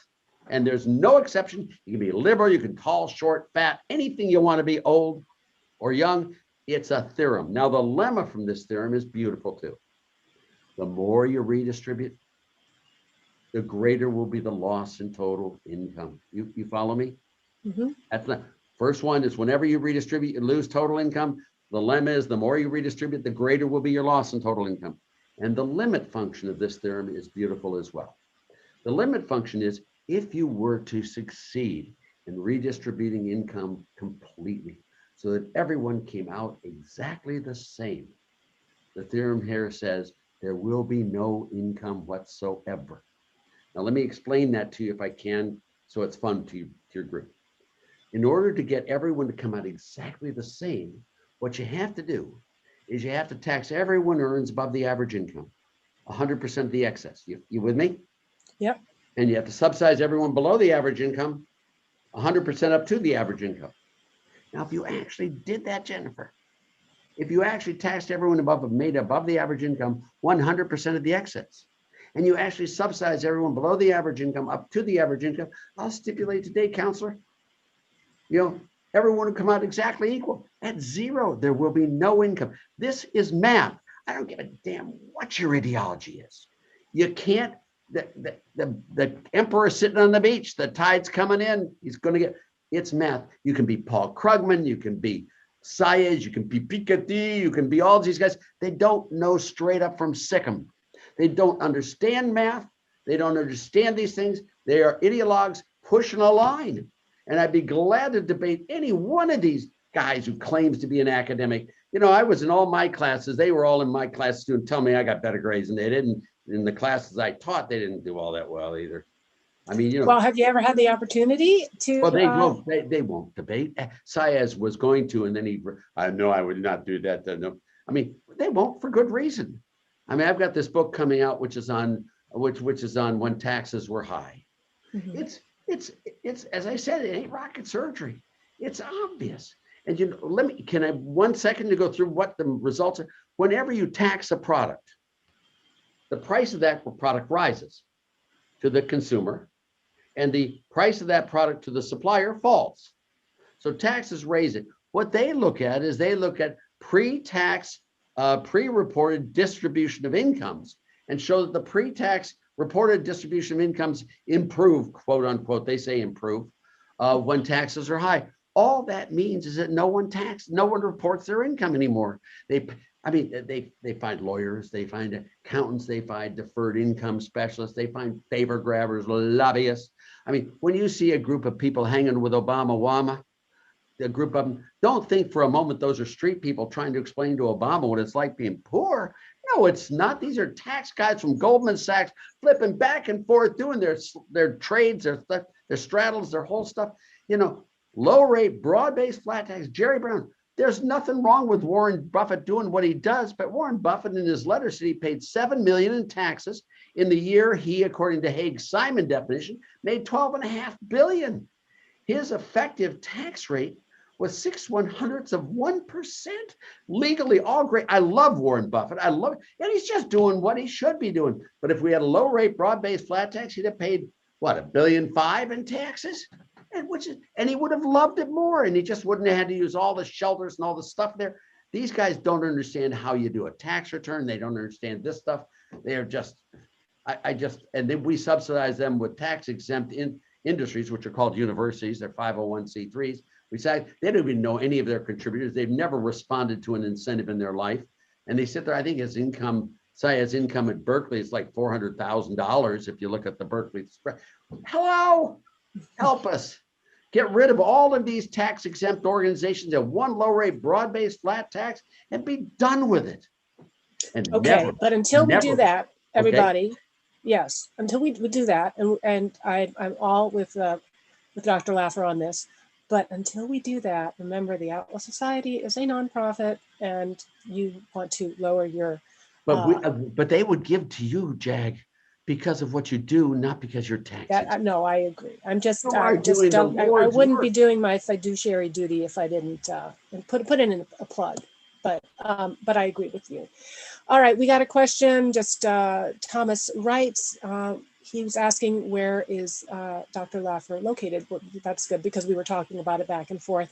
And there's no exception. You can be liberal, you can tall, short, fat, anything you want to be, old or young. It's a theorem. Now, the lemma from this theorem is beautiful too. The more you redistribute, the greater will be the loss in total income. You follow me? Mm-hmm. That's the first one is whenever you redistribute, you lose total income. The lemma is the more you redistribute, the greater will be your loss in total income. And the limit function of this theorem is beautiful as well. The limit function is if you were to succeed in redistributing income completely so that everyone came out exactly the same, the theorem here says there will be no income whatsoever. Now, let me explain that to you if I can, so it's fun to your group. In order to get everyone to come out exactly the same, what you have to do is you have to tax everyone who earns above the average income, 100% of the excess. You with me? Yep. And you have to subsidize everyone below the average income, 100% up to the average income. Now, if you actually did that, Jennifer, if you actually taxed everyone made above the average income 100% of the excess, and you actually subsidize everyone below the average income up to the average income, I'll stipulate today, counselor, everyone will come out exactly equal. At zero, there will be no income. This is math. I don't give a damn what your ideology is. You can't, the emperor sitting on the beach, the tide's coming in, he's going to get, it's math. You can be Paul Krugman, you can be Saez, you can be Piketty, you can be all these guys. They don't know straight up from Sikkim. They don't understand math. They don't understand these things. They are ideologues pushing a line. And I'd be glad to debate any one of these guys who claims to be an academic. I was in all my classes. They were all in my classes too, and tell me I got better grades than they didn't. In the classes I taught, they didn't do all that well either. I mean, Well, have you ever had the opportunity to? Well, they won't debate. Saez was going to, and then I know I would not do that. No. I mean, they won't for good reason. I mean, I've got this book coming out, which is on when taxes were high. Mm-hmm. It's as I said, it ain't rocket surgery. It's obvious. And can I 1 second to go through what the results are? Whenever you tax a product, the price of that product rises to the consumer, and the price of that product to the supplier falls. So taxes raise it. What they look at is pre-tax, pre-reported distribution of incomes, and show that the pre-tax reported distribution of incomes improve, quote unquote, they say improve, when taxes are high. All that means is that no one reports their income anymore. They find lawyers, they find accountants, they find deferred income specialists, they find favor grabbers, lobbyists. I mean, when you see a group of people hanging with Obama, a group of them, don't think for a moment those are street people trying to explain to Obama what it's like being poor. No, it's not. These are tax guys from Goldman Sachs flipping back and forth, doing their trades, their straddles, their whole stuff. Low rate, broad-based flat tax, Jerry Brown. There's nothing wrong with Warren Buffett doing what he does, but Warren Buffett in his letter said he paid $7 million in taxes in the year he, according to Haig-Simon definition, made $12.5 billion. His effective tax rate was 0.06% legally. All great. I love Warren Buffett. I love it. And he's just doing what he should be doing. But if we had a low rate, broad-based flat tax, he'd have paid, what, $1.5 billion in taxes? And he would have loved it more. And he just wouldn't have had to use all the shelters and all the stuff there. These guys don't understand how you do a tax return. They don't understand this stuff. They are just, and then we subsidize them with tax exempt industries, which are called universities. They're 501c3s. We say they don't even know any of their contributors. They've never responded to an incentive in their life. And they sit there, I think his income at Berkeley is like $400,000 if you look at the Berkeley spread. Hello, help us. Get rid of all of these tax exempt organizations at one low rate, broad-based flat tax and be done with it. And okay, but until we do that, everybody, okay. Yes, until we do that, and I'm all with Dr. Laffer on this, but until we do that, remember the Atlas Society is a nonprofit, and you want to lower your. But they would give to you, Jag, because of what you do, not because you're taxed. No, I agree. I wouldn't be doing my fiduciary duty if I didn't put in a plug. But I agree with you. All right, we got a question. Just Thomas writes. He was asking, where is Dr. Laffer located? Well, that's good because we were talking about it back and forth.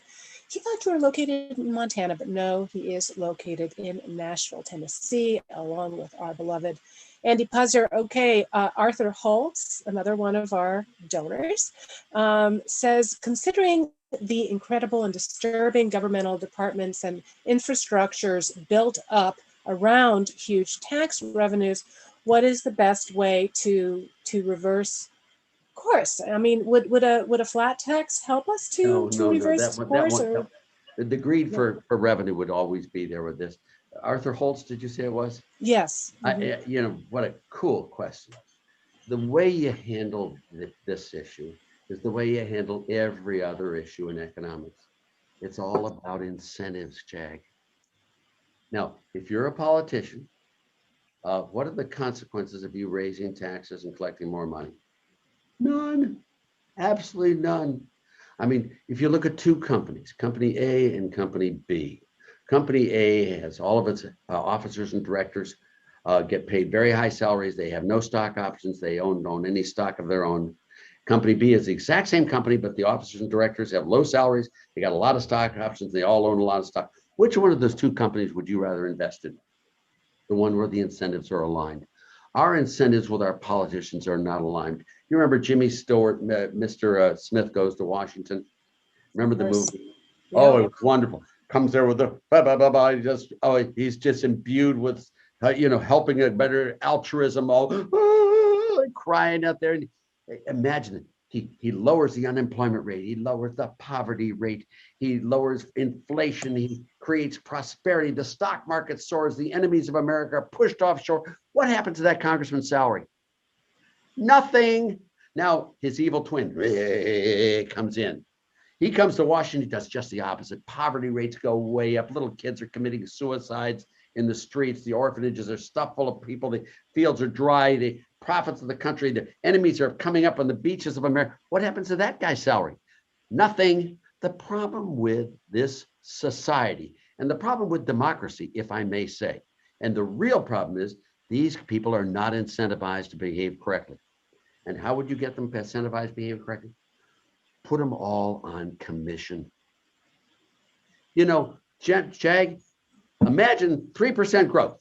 he thought you were located in Montana, but no, he is located in Nashville, Tennessee, along with our beloved Andy Puzzer. Okay, Arthur Holtz, another one of our donors, says, considering the incredible and disturbing governmental departments and infrastructures built up around huge tax revenues, what is the best way to reverse course? I mean, would a flat tax help us to No. reverse course? Or The greed for revenue would always be there with this. Arthur Holtz, did you say it was? yes, What a cool question. The way you handle this issue is the way you handle every other issue in economics. It's all about incentives, Jag. Now, if you're a politician, what are the consequences of you raising taxes and collecting more money? None. Absolutely none. I mean, if you look at two companies, Company A and Company B, Company A has all of its officers and directors get paid very high salaries. They have no stock options. They don't own any stock of their own. Company B is the exact same company, but the officers and directors have low salaries. They got a lot of stock options. They all own a lot of stock. Which one of those two companies would you rather invest in? The one where the incentives are aligned. Our incentives with our politicians are not aligned. You remember Jimmy Stewart, Mr. Smith Goes to Washington? Remember the movie? Yeah. Oh, it was wonderful. Comes there with the he's just imbued with helping a better altruism, all crying out there. And imagine it. He lowers the unemployment rate. He lowers the poverty rate. He lowers inflation. He creates prosperity. The stock market soars. The enemies of America are pushed offshore. What happened to that congressman's salary? Nothing. Now his evil twin comes in. He comes to Washington, does just the opposite. Poverty rates go way up. Little kids are committing suicides in the streets. The orphanages are stuffed full of people. The fields are dry. The profits of the country, the enemies are coming up on the beaches of America. What happens to that guy's salary? Nothing. The problem with this society and the problem with democracy, if I may say, and the real problem is these people are not incentivized to behave correctly. And how would you get them incentivized to behave correctly? Put them all on commission. Jag, imagine 3% growth.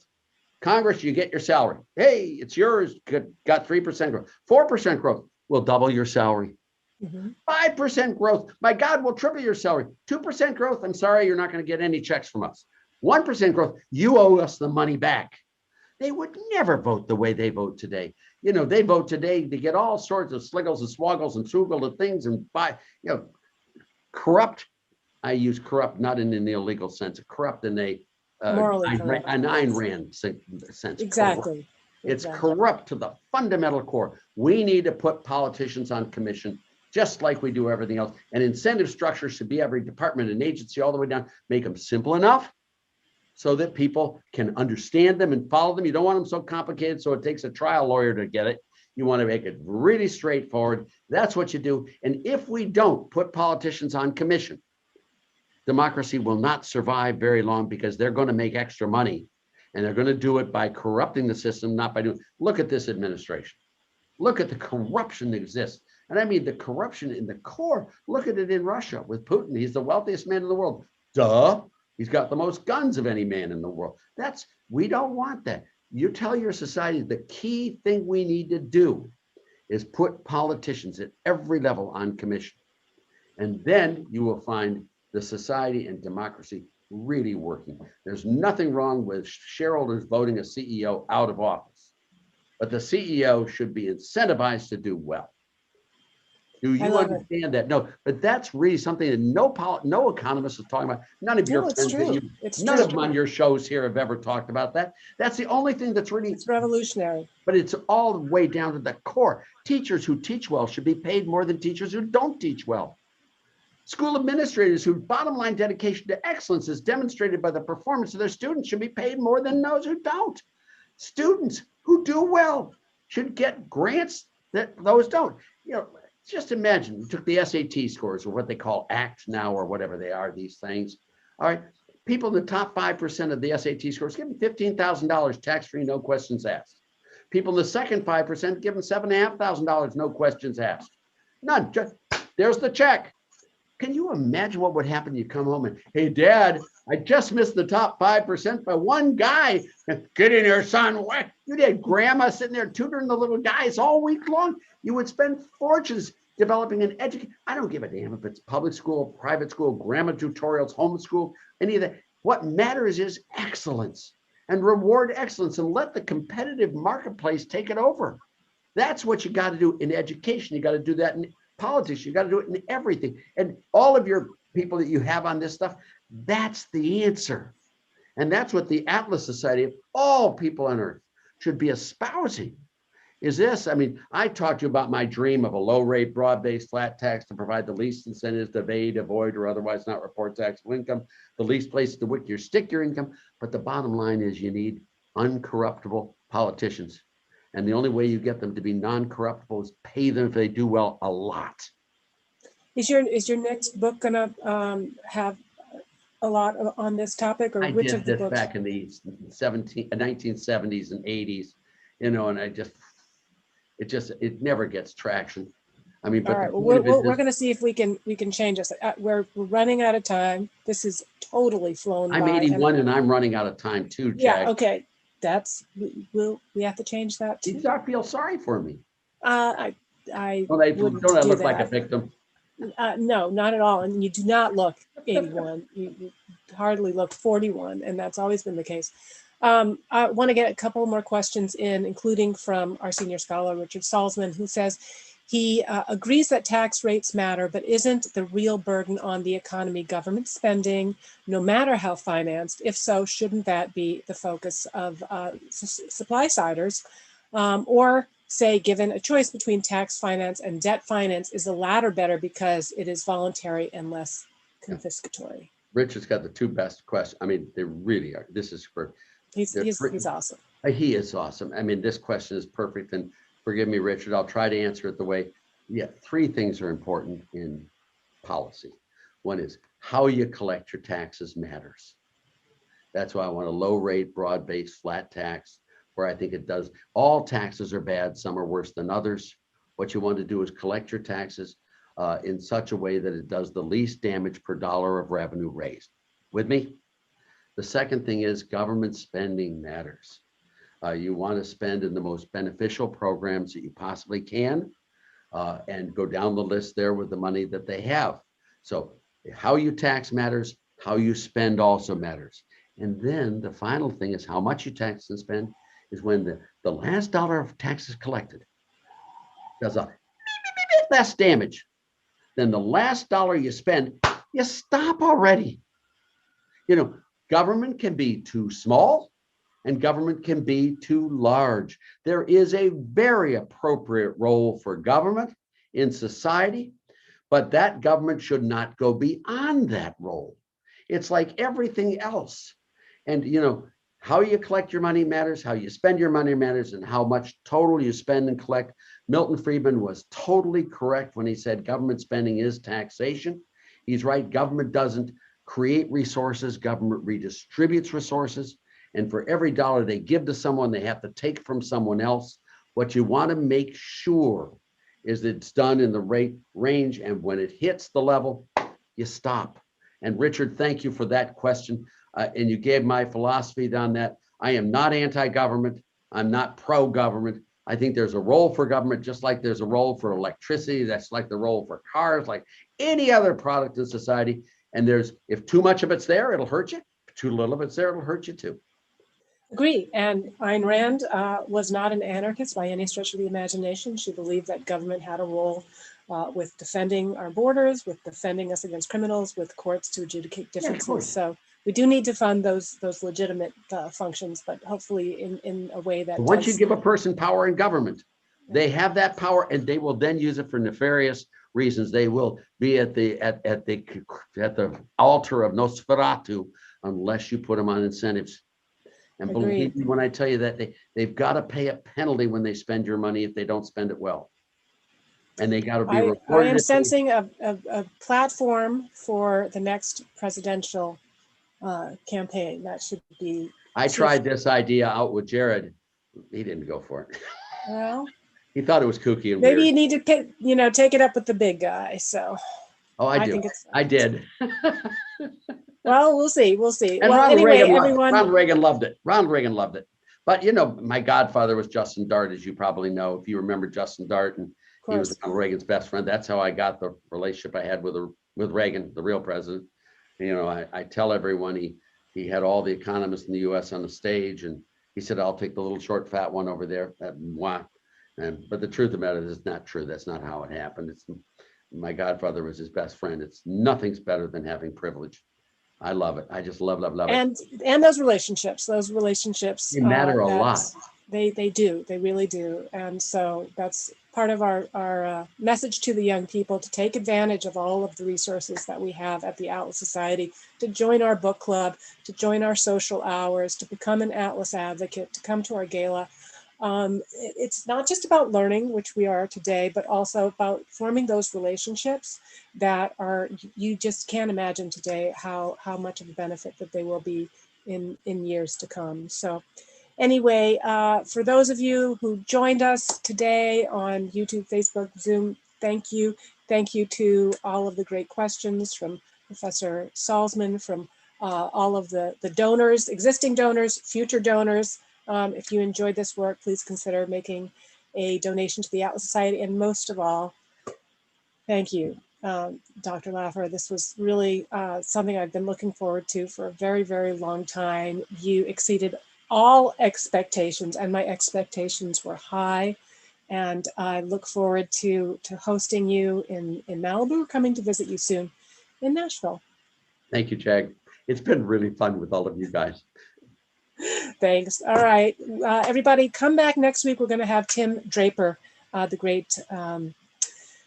Congress, you get your salary. Hey, it's yours. Got 3% growth. 4% growth will double your salary. 5% growth. My God, we'll triple your salary. 2% growth. I'm sorry, you're not going to get any checks from us. 1% growth. You owe us the money back. They would never vote the way they vote today. They vote today to get all sorts of sliggles and swoggles and swoogle and things and buy, corrupt. I use corrupt not in an illegal sense, corrupt in a morally corrupt. An Ayn Rand sense. Exactly. It's corrupt to the fundamental core. We need to put politicians on commission, just like we do everything else. And incentive structure should be every department and agency all the way down. Make them simple enough so that people can understand them and follow them. You don't want them so complicated so it takes a trial lawyer to get it. You want to make it really straightforward. That's what you do. And if we don't put politicians on commission, democracy will not survive very long because they're going to make extra money. And they're going to do it by corrupting the system, not by doing. Look at this administration. Look at the corruption that exists. And I mean the corruption in the core. Look at it in Russia with Putin. He's the wealthiest man in the world. Duh. He's got the most guns of any man in the world. We don't want that. You tell your society the key thing we need to do is put politicians at every level on commission. And then you will find the society and democracy really working. There's nothing wrong with shareholders voting a CEO out of office, but the CEO should be incentivized to do well. Do you understand that? No, but that's really something that no economist is talking about. None of your friends, none of them on your shows here have ever talked about that. That's the only thing that's really it's revolutionary. But it's all the way down to the core. Teachers who teach well should be paid more than teachers who don't teach well. School administrators whose bottom line dedication to excellence is demonstrated by the performance of their students should be paid more than those who don't. Students who do well should get grants that those don't. Just imagine you took the SAT scores, or what they call ACT now, or whatever they are, these things. All right, people in the top 5% of the SAT scores, give them $15,000 tax-free, no questions asked. People in the second 5%, give them $7,500, no questions asked. None. Just, there's the check. Can you imagine what would happen? You come home and, hey, Dad, I just missed the top 5% by one guy. Get in here, son. What? You had grandma sitting there tutoring the little guys all week long. You would spend fortunes developing an education. I don't give a damn if it's public school, private school, grammar tutorials, homeschool, any of that. What matters is excellence, and reward excellence, and let the competitive marketplace take it over. That's what you got to do in education. You got to do that in politics. You got to do it in everything. And all of your people that you have on this stuff, that's the answer. And that's what the Atlas Society of all people on earth should be espousing. Is this, I mean, I talked to you about my dream of a low rate, broad-based flat tax to provide the least incentives to evade, avoid, or otherwise not report taxable income, the least places to which you stick your income. But the bottom line is you need uncorruptible politicians. And the only way you get them to be non-corruptible is pay them if they do well a lot. Is your next book gonna have a lot on this topic, or I which did of the this books? back in the 1970s and 80s, you know, and it never gets traction. I mean, but all right, well, we're going to see if we can change this. We're running out of time. This is totally flown by. I'm 81 and I'm running out of time too, Jag. Yeah, okay. That's we have to change that too. You don't feel sorry for me. I Don't I look like a victim? No, not at all. And you do not look 81. You hardly look 41, and that's always been the case. I want to get a couple more questions in, including from our senior scholar, Richard Salzman, who says he agrees that tax rates matter, but isn't the real burden on the economy government spending, no matter how financed? If so, shouldn't that be the focus of supply-siders? Or say, given a choice between tax finance and debt finance, is the latter better because it is voluntary and less confiscatory? Richard's got the two best questions. I mean, they really are. This is for he's awesome. He is awesome. I mean, this question is perfect. And forgive me, Richard, I'll try to answer it the way. Yeah, three things are important in policy. One is how you collect your taxes matters. That's why I want a low rate, broad-based, flat tax, where I think it does. All taxes are bad. Some are worse than others. What you want to do is collect your taxes in such a way that it does the least damage per dollar of revenue raised. With me? The second thing is government spending matters. You want to spend in the most beneficial programs that you possibly can, and go down the list there with the money that they have. So how you tax matters, how you spend also matters. And then the final thing is how much you tax and spend is when the last dollar of taxes collected does a less damage than the last dollar you spend, you stop already. You know, government can be too small and government can be too large. There is a very appropriate role for government in society, but that government should not go beyond that role. It's like everything else. And, you know, how you collect your money matters, how you spend your money matters, and how much total you spend and collect. Milton Friedman was totally correct when he said government spending is taxation. He's right. Government doesn't create resources. Government redistributes resources. And for every dollar they give to someone, they have to take from someone else. What you want to make sure is that it's done in the right range. And when it hits the level, you stop. And Richard, thank you for that question. And you gave my philosophy on that. I am not anti-government. I'm not pro-government. I think there's a role for government, just like there's a role for electricity. That's like the role for cars, like any other product in society. And if too much of it's there, it'll hurt you. If too little of it's there, it'll hurt you too. Agree. And Ayn Rand was not an anarchist by any stretch of the imagination. She believed that government had a role with defending our borders, with defending us against criminals, with courts to adjudicate differences. Yeah, so we do need to fund those legitimate functions, but hopefully in a way that once you give a person power in government, they have that power and they will then use it for nefarious reasons. They will be at the altar of Nosferatu unless you put them on incentives. And believe me when I tell you that they've got to pay a penalty when they spend your money if they don't spend it well. And they got to be reported. I am sensing a platform for the next presidential campaign. That should be. I tried this idea out with Jared. He didn't go for it. Well, he thought it was kooky and maybe weird. You need to take it up with the big guy. So Oh, I do. think it's, I did. well, we'll see. We'll see. And Well, Ronald anyway, Reagan everyone. Ronald Reagan loved it. Ronald Reagan loved it. But you know, my godfather was Justin Dart, as you probably know, if you remember Justin Dart, and he was Ronald Reagan's best friend. That's how I got the relationship I had with Reagan, the real president. You know, I tell everyone he had all the economists in the U.S. on the stage, and he said, "I'll take the little short fat one over there." But the truth of the matter is, it's not true. That's not how it happened. It's my godfather was his best friend. It's nothing's better than having privilege. I love it. I just love it. And those relationships They matter a lot. They do. They really do. And so that's part of our message to the young people, to take advantage of all of the resources that we have at the Atlas Society, to join our book club, to join our social hours, to become an Atlas advocate, to come to our gala. It's not just about learning, which we are today, but also about forming those relationships that are, you just can't imagine today how much of a benefit that they will be in years to come. So anyway, for those of you who joined us today on YouTube, Facebook, Zoom, thank you. Thank you to all of the great questions from Professor Salzman, from all of the donors, existing donors, future donors. If you enjoyed this work, please consider making a donation to the Atlas Society. And most of all, thank you, Dr. Laffer. This was really something I've been looking forward to for a very, very long time. You exceeded all expectations, and my expectations were high. And I look forward to hosting you in Malibu, coming to visit you soon in Nashville. Thank you, Jag. It's been really fun with all of you guys. Thanks. All right, everybody, come back next week. We're going to have Tim Draper, the great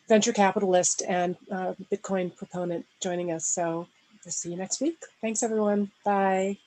venture capitalist and Bitcoin proponent, joining us. So we'll see you next week. Thanks, everyone. Bye.